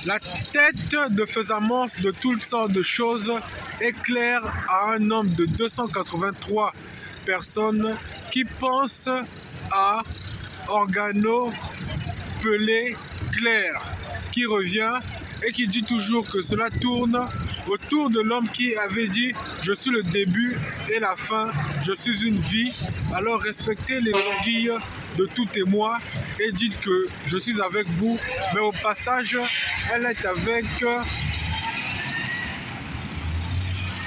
La tête de faisamance de toutes sortes de choses est claire à un nombre de 283 personnes qui pensent à organo pelé clair, qui revient et qui dit toujours que cela tourne autour de l'homme qui avait dit « Je suis le début et la fin, je suis une vie ». Alors respectez les anguilles de tout témoin et dites que je suis avec vous. Mais au passage, elle est avec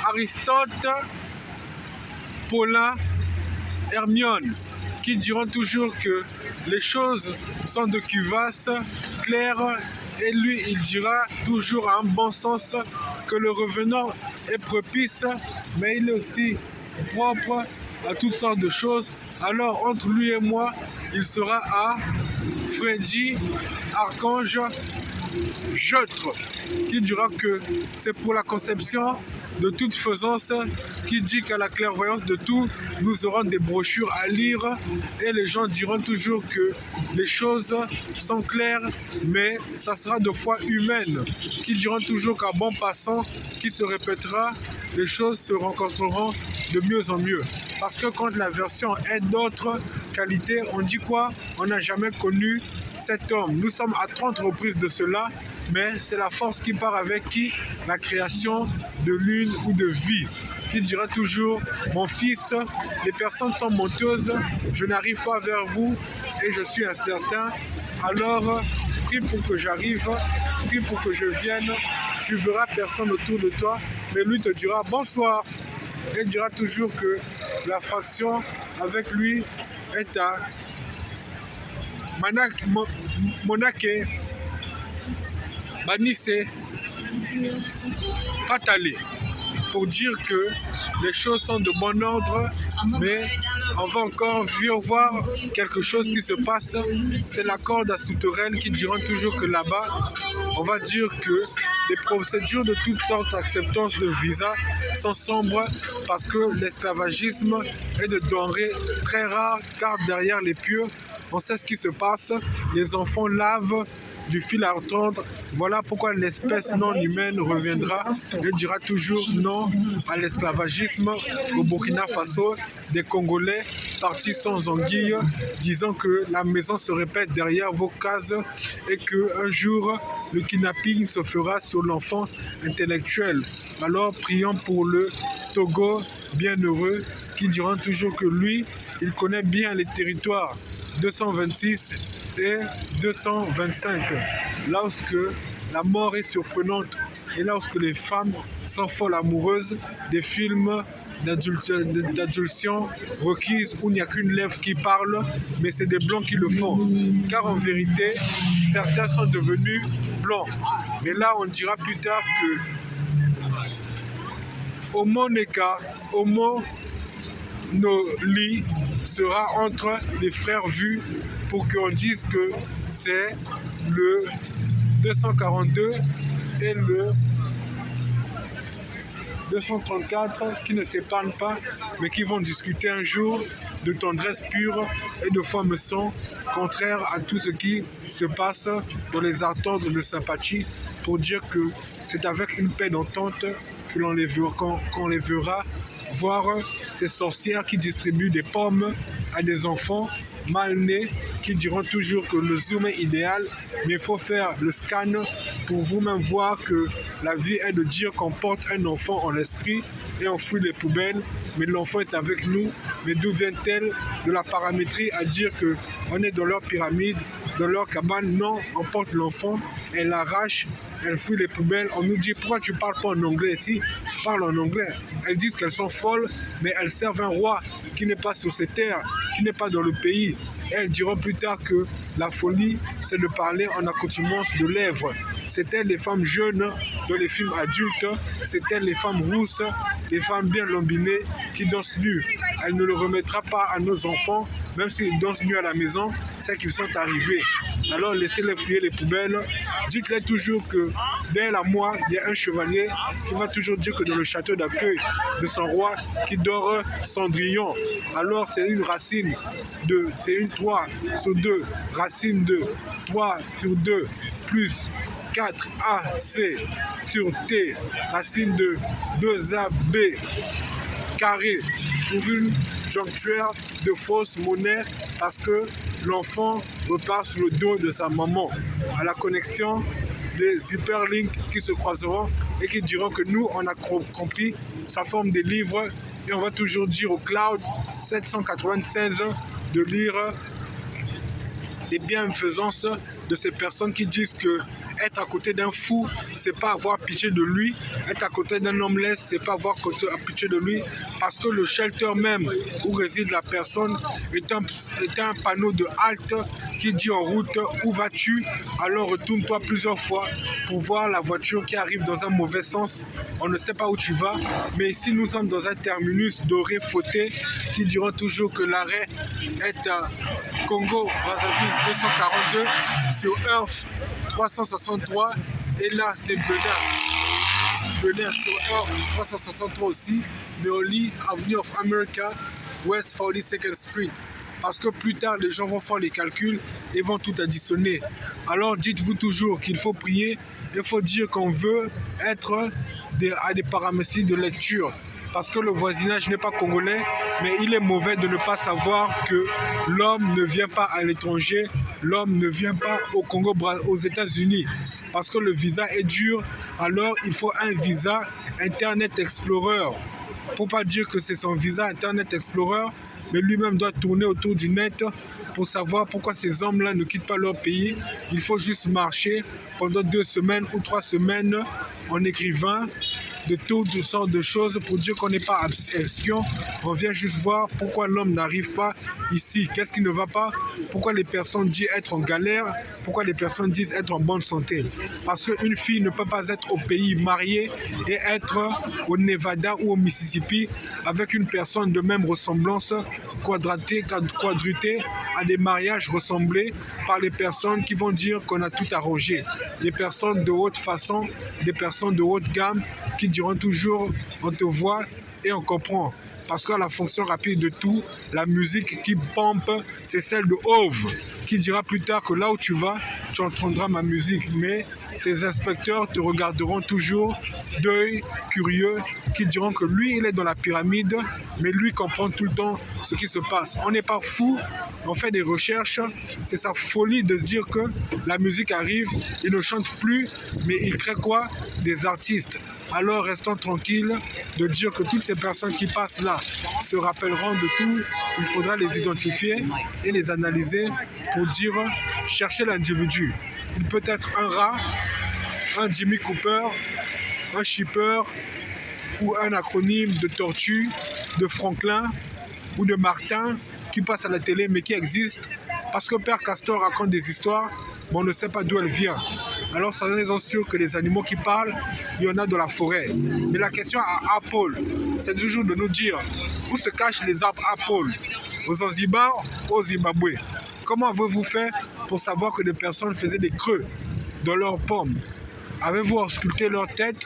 Aristote, Paulin, Hermione, qui diront toujours que les choses sont de cuvasse claire, et lui il dira toujours en bon sens que le revenant est propice, mais il est aussi propre à toutes sortes de choses. Alors entre lui et moi, il sera à Freddy, Archange, Jeûtre, qui dira que c'est pour la conception de toute faisance, qui dit qu'à la clairvoyance de tout, nous aurons des brochures à lire et les gens diront toujours que les choses sont claires, mais ça sera de foi humaine, qui diront toujours qu'à bon passant, qui se répétera, les choses se rencontreront de mieux en mieux. Parce que quand la version est d'autres qualités, on dit quoi? On n'a jamais connu cet homme. Nous sommes à 30 reprises de cela, mais c'est la force qui part avec qui? La création de lune ou de vie. Qui dira toujours, mon fils, les personnes sont menteuses, je n'arrive pas vers vous et je suis incertain. Alors, prie pour que j'arrive, prie pour que je vienne, tu verras personne autour de toi, mais lui te dira bonsoir. Il dira toujours que la fraction avec lui est à Monaké, Banissé, Fatale, pour dire que les choses sont de bon ordre, mais on va encore voir quelque chose qui se passe. C'est la corde à souterraine qui diront toujours que là-bas, on va dire que les procédures de toutes sortes d'acceptance de visa sont sombres parce que l'esclavagisme est de denrées très rares, car derrière les pieux, on sait ce qui se passe. Les enfants lavent du fil à retordre. Voilà pourquoi l'espèce non humaine reviendra et dira toujours non à l'esclavagisme. Au Burkina Faso, des Congolais partis sans anguille, disant que la maison se répète derrière vos cases et qu'un jour, le kidnapping se fera sur l'enfant intellectuel. Alors, prions pour le Togo bienheureux, qui dira toujours que lui, il connaît bien les territoires 226 et 225, lorsque la mort est surprenante et lorsque les femmes sont folles amoureuses, des films d'adultion requise où il n'y a qu'une lèvre qui parle, mais c'est des blancs qui le font. Car en vérité, certains sont devenus blancs. Mais là, on dira plus tard que Homo Neka, Homo Noli sera entre les frères vus pour qu'on dise que c'est le 242 et le 234 qui ne s'épargnent pas, mais qui vont discuter un jour de tendresse pure et de foi me sont contraires à tout ce qui se passe dans les attentes de sympathie, pour dire que c'est avec une paix d'entente que l'on les verra, qu'on les verra voir ces sorcières qui distribuent des pommes à des enfants mal nés, qui diront toujours que le zoom est idéal, mais il faut faire le scan pour vous-même voir que la vie est de dire qu'on porte un enfant en l'esprit et on fouille les poubelles, mais l'enfant est avec nous. Mais d'où vient-elle? De la paramétrie à dire qu'on est dans leur pyramide, dans leur cabane? Non, on porte l'enfant, elle l'arrache, elle fouille les poubelles. On nous dit, pourquoi tu ne parles pas en anglais ici? Parle en anglais. Elles disent qu'elles sont folles, mais elles servent un roi qui n'est pas sur ces terres, qui n'est pas dans le pays. Et elles diront plus tard que la folie, c'est de parler en accoutumance de lèvres. C'était les femmes jeunes dans les films adultes, c'était les femmes rousses, les femmes bien lambinées qui dansent nues. Elle ne le remettra pas à nos enfants, même s'ils dansent nus à la maison, c'est qu'ils sont arrivés. Alors laissez-les fouiller les poubelles. Dites-les toujours que dès la moi, il y a un chevalier qui va toujours dire que dans le château d'accueil de son roi qui dort Cendrillon. Alors c'est une racine de, c'est une 3 sur 2, racine de 3 sur 2 plus 4AC sur T, racine de 2AB carré pour une jonctuaire de fausse monnaie parce que l'enfant repart sur le dos de sa maman. À la connexion des hyperlinks qui se croiseront et qui diront que nous, on a compris sa forme de livre et on va toujours dire au cloud 796 de lire les bienfaisances de ces personnes qui disent que être à côté d'un fou, c'est pas avoir pitié de lui. Être à côté d'un homeless, c'est pas avoir pitié de lui. Parce que le shelter même où réside la personne est un panneau de halte qui dit en route où vas-tu. Alors retourne-toi plusieurs fois pour voir la voiture qui arrive dans un mauvais sens. On ne sait pas où tu vas. Mais ici, nous sommes dans un terminus doré fauté qui diront toujours que l'arrêt est à Congo, Brazzaville 242 sur Earth 363 et là c'est Benin sur Earth 363 aussi, Neoli, Avenue of America, West 42nd Street. Parce que plus tard, les gens vont faire les calculs et vont tout additionner. Alors dites-vous toujours qu'il faut prier, il faut dire qu'on veut être à des paramétries de lecture. Parce que le voisinage n'est pas congolais, mais il est mauvais de ne pas savoir que l'homme ne vient pas à l'étranger, l'homme ne vient pas au Congo, aux États-Unis. Parce que le visa est dur, alors il faut un visa Internet Explorer. Pour pas dire que c'est son visa Internet Explorer, mais lui-même doit tourner autour du net pour savoir pourquoi ces hommes-là ne quittent pas leur pays. Il faut juste marcher pendant 2 semaines ou 3 semaines en écrivant de toutes sortes de choses pour dire qu'on n'est pas espion. On vient juste voir pourquoi l'homme n'arrive pas ici. Qu'est-ce qui ne va pas? Pourquoi les personnes disent être en galère? Pourquoi les personnes disent être en bonne santé? Parce qu'une fille ne peut pas être au pays mariée et être au Nevada ou au Mississippi avec une personne de même ressemblance quadrutée à des mariages ressemblés par les personnes qui vont dire qu'on a tout arrangé. Les personnes de haute façon, des personnes de haute gamme qui diront toujours on te voit et on comprend. Parce que la fonction rapide de tout, la musique qui pompe, c'est celle de Hove, qui dira plus tard que là où tu vas, tu entendras ma musique. Mais ces inspecteurs te regarderont toujours d'œil curieux, qui diront que lui, il est dans la pyramide, mais lui comprend tout le temps ce qui se passe. On n'est pas fou, on fait des recherches, c'est sa folie de dire que la musique arrive, il ne chante plus, mais il crée quoi? Des artistes. Alors restons tranquilles de dire que toutes ces personnes qui passent là se rappelleront de tout. Il faudra les identifier et les analyser pour dire chercher l'individu. Il peut être un rat, un Jimmy Cooper, un shipper ou un acronyme de Tortue, de Franklin ou de Martin qui passe à la télé mais qui existe parce que Père Castor raconte des histoires, mais on ne sait pas d'où elle vient. Alors soyez-en sûrs que les animaux qui parlent, il y en a dans la forêt. Mais la question à Apple, c'est toujours de nous dire où se cachent les arbres Apple? Au Zanzibar ou au Zimbabwe? Comment avez-vous fait pour savoir que des personnes faisaient des creux dans leurs pommes? Avez-vous ausculté leur tête?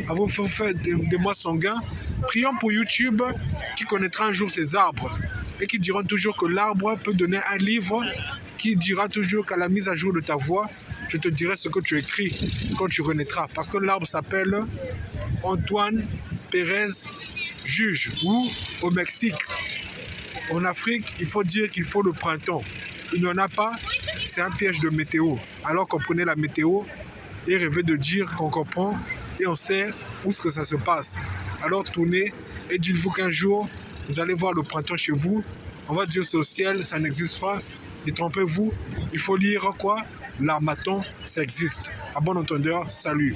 Avez-vous fait des mois sanguins? Prions pour YouTube qui connaîtra un jour ces arbres et qui diront toujours que l'arbre peut donner un livre qui dira toujours qu'à la mise à jour de ta voix, je te dirai ce que tu écris quand tu renaîtras. Parce que l'arbre s'appelle Antoine Pérez Juge ou au Mexique. En Afrique, il faut dire qu'il faut le printemps. Il n'y en a pas, c'est un piège de météo. Alors comprenez la météo et rêvez de dire qu'on comprend et on sait où est-ce que ça se passe. Alors tournez et dites-vous qu'un jour, vous allez voir le printemps chez vous. On va dire c'est au ciel, ça n'existe pas. Détrompez-vous, il faut lire quoi? L'Harmattan, ça existe. À bon entendeur, salut.